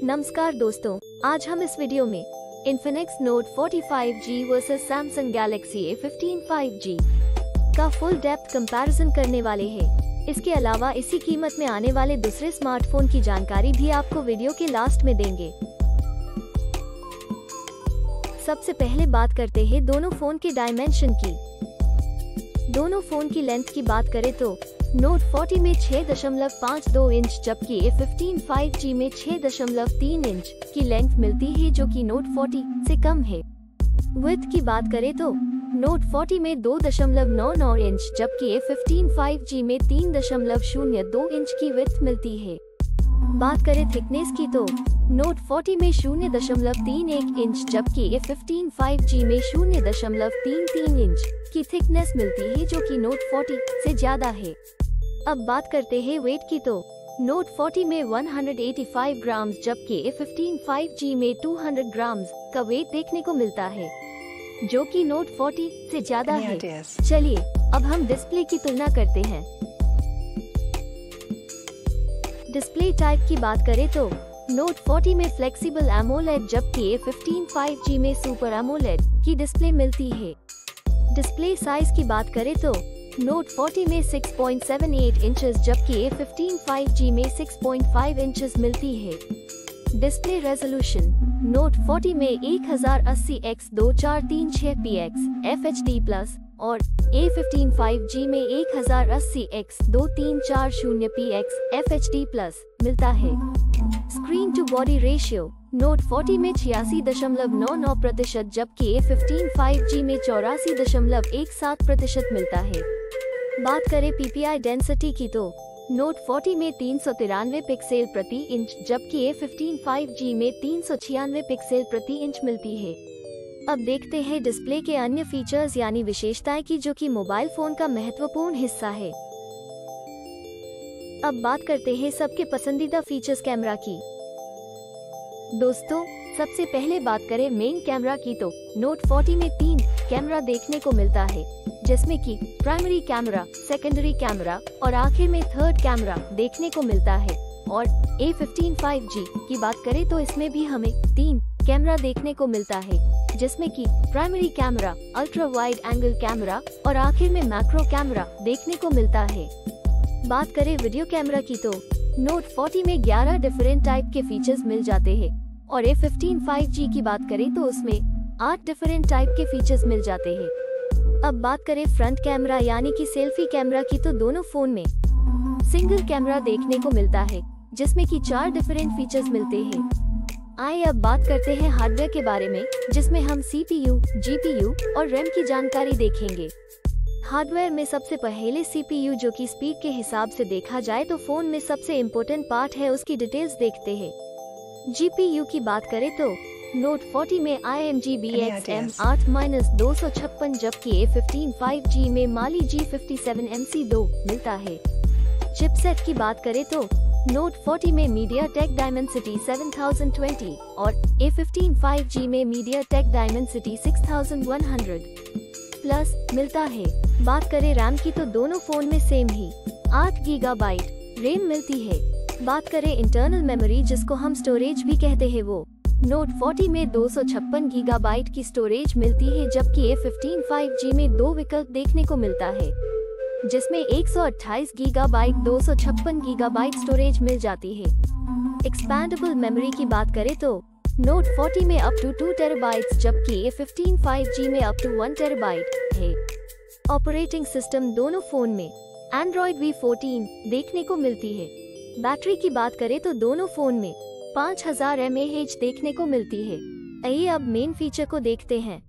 नमस्कार दोस्तों, आज हम इस वीडियो में Infinix Note 45G versus Samsung Galaxy A15 5G का फुल डेप्थ कंपैरिजन करने वाले हैं। इसके अलावा इसी कीमत में आने वाले दूसरे स्मार्टफोन की जानकारी भी आपको वीडियो के लास्ट में देंगे। सबसे पहले बात करते हैं दोनों फोन के डायमेंशन की। दोनों फोन की लेंथ की बात करें तो Note 40 में 6.52 इंच जबकि A15 5G में 6.3 इंच की लेंथ मिलती है जो कि Note 40 से कम है। विड्थ की बात करें तो Note 40 में 2.99 इंच जबकि A15 5G में 3.02 इंच की विड्थ मिलती है। बात करें थिकनेस की तो Note 40 में 0.31 इंच जबकि A15 5G में 0.33 इंच की थिकनेस मिलती है जो कि Note 40 से ज्यादा है। अब बात करते हैं वेट की तो Note 40 में 185 ग्राम जबकि A15 5G में 200 ग्राम का वेट देखने को मिलता है जो कि Note 40 से ज्यादा है। चलिए अब हम डिस्प्ले की तुलना करते हैं। डिस्प्ले टाइप की बात करें तो Note 40 में फ्लेक्सिबल AMOLED जबकि A15 5G में सुपर AMOLED की डिस्प्ले मिलती है। डिस्प्ले साइज की बात करें तो Note 40 में 6.78 इंचेस जबकि A15 5G में 6.5 इंचेस मिलती है। डिस्प्ले रेजोल्यूशन Note 40 में 1080x2436px FHD+ और A15 5G में 1080x2340px FHD+ मिलता है। Screen to body ratio Note 40 में 86.99% जबकि A15 5G में 84.17% मिलता है। बात करें PPI डेंसिटी की तो Note 40 में 393 पिक्सेल प्रति इंच जबकि A15 5G में 396 पिक्सेल प्रति इंच मिलती है। अब देखते हैं डिस्प्ले के अन्य फीचर्स यानी विशेषताएं की जो कि मोबाइल फोन का महत्वपूर्ण हिस्सा है। अब बात करते हैं सबके पसंदीदा फीचर्स कैमरा की। दोस्तों सबसे पहले बात करें मेन कैमरा की तो Note 40 में 3 कैमरा देखने को मिलता है जिसमें कि प्राइमरी कैमरा, सेकेंडरी कैमरा और आखिर में थर्ड कैमरा देखने को मिलता है। और A15 5G की बात करें तो इसमें भी हमें 3 कैमरा देखने को मिलता है जिसमें कि primary camera, ultra wide angle camera और आखिर में मैक्रो कैमरा देखने को मिलता है। बात करें वीडियो कैमरा की तो Note 40 में 11 डिफरेंट टाइप के फीचर्स मिल जाते हैं और A15 5G की बात करें तो उसमें 8 डिफरेंट टाइप के फीचर्स मिल जाते हैं। अब बात करें फ्रंट कैमरा यानी कि सेल्फी कैमरा की तो दोनों फोन में सिंगल कैमरा देखने को मिलता है जिसमें कि 4 डिफरेंट फीचर्स मिलते हैं। आइए अब बात करते हैं हार्डवेयर के बारे में जिसमें हम CPU, GPU और RAM की जानकारी देखेंगे। हार्डवेयर में सबसे पहले CPU जो कि स्पीड के हिसाब से देखा जाए तो फोन में सबसे इम्पोर्टेंट पार्ट है, उसकी डिटेल्स देखते हैं। GPU की बात करें तो Note 40 में IMG BX M8-256 जबकि A15 5G में Mali G57 MC2 मिलता है। चिपसेट की बात करें तो Note 40 में MediaTek Dimensity 7020 और A15 5G में MediaTek Dimensity 6100 प्लस मिलता है। बात करें रैम की तो दोनों फोन में सेम ही 8 GB रैम मिलती है। बात करें इंटरनल मेमोरी जिसको हम स्टोरेज भी कहते हैं वो Note 40 में 256 GB की स्टोरेज मिलती है जबकि A15 5G में 2 विकल्प देखने को मिलता है जिसमें 128 GB 256 GB स्टोरेज मिल जाती है। एक्सपैंडेबल मेमोरी की बात करें तो Note 40 में अप टू 2 TB जबकि A15 5G में अप टू 1 TB है। ऑपरेटिंग सिस्टम दोनों फोन में Android V14 देखने को मिलती है। बैटरी की बात करें तो दोनों फोन में 5000 mAh देखने को मिलती है। आइए अब मेन फीचर को देखते हैं।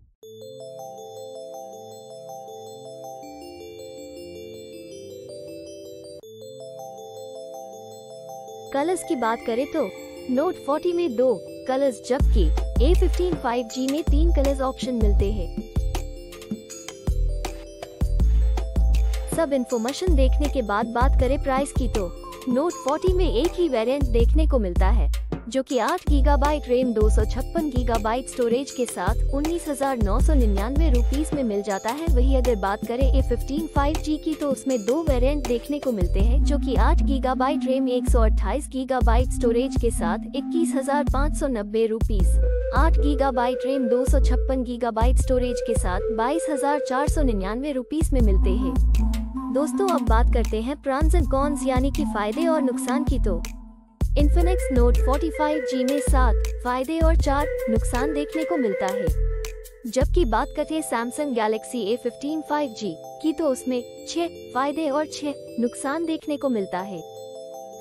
कलर्स की बात करें तो Note 40 में 2 कलर्स जबकि A15 5G में 3 कलर्स ऑप्शन मिलते हैं। सब इन्फॉर्मेशन देखने के बाद बात करें प्राइस की तो Note 40 में एक ही वेरिएंट देखने को मिलता है जो कि 8 गीगाबाइट रैम 256 गीगाबाइट स्टोरेज के साथ 19,999 रुपीस में मिल जाता है। वही अगर बात करें A15 5G की तो उसमें 2 वेरिएंट देखने को मिलते हैं, जो कि 8 गीगाबाइट रैम 128 गीगाबाइट स्टोरेज के साथ 21,590 rupees, 8 gigabyte RAM 256 gigabyte storage के साथ 22,499 रुपीस में मिलते हैं। दोस्तों अब बात करते हैं प्रॉन्स एंड कॉन्स यानी कि फायदे और नुकसान की। तो इन्फिनिक्स नोट 45G में 7 फायदे और 4 नुकसान देखने को मिलता है। जबकि बात करें सैमसंग गैलेक्सी A15 5G की तो उसमें 6 फायदे और 6 नुकसान देखने को मिलता है।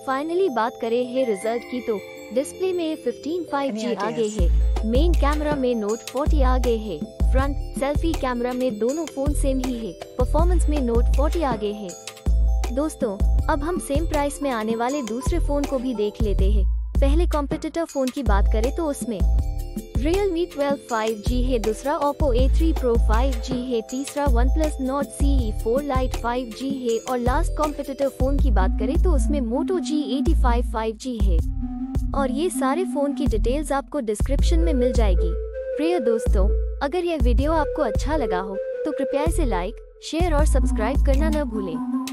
फाइनली बात करें है रिजल्ट की तो डिस्प्ले में A15 5G आगे है, मेन कैमरा में नोट 40 आगे है, फ्रंट सेल्फी कैमरा में दोनों फोन सेम ही है, परफॉर्मेंस में नोट 40 आगे है। दोस्तों अब हम सेम प्राइस में आने वाले दूसरे फोन को भी देख लेते हैं। पहले कॉम्पिटिटर फोन की बात करें तो उसमें Realme 12 5G है, दूसरा Oppo A3 Pro 5G है, तीसरा OnePlus Nord CE4 Lite 5G है और लास्ट कॉम्पिटिटर फोन की बात करें तो उसमें Moto G85 5G है। और ये सारे फोन की डिटेल्स आपको डिस्क्रिप्शन में मिल जाएगी। प्रिय दोस्तों, अगर यह वीडियो आपको अच्छा लगा हो तो कृपया इसे लाइक, शेयर और सब्सक्राइब करना न भूलें।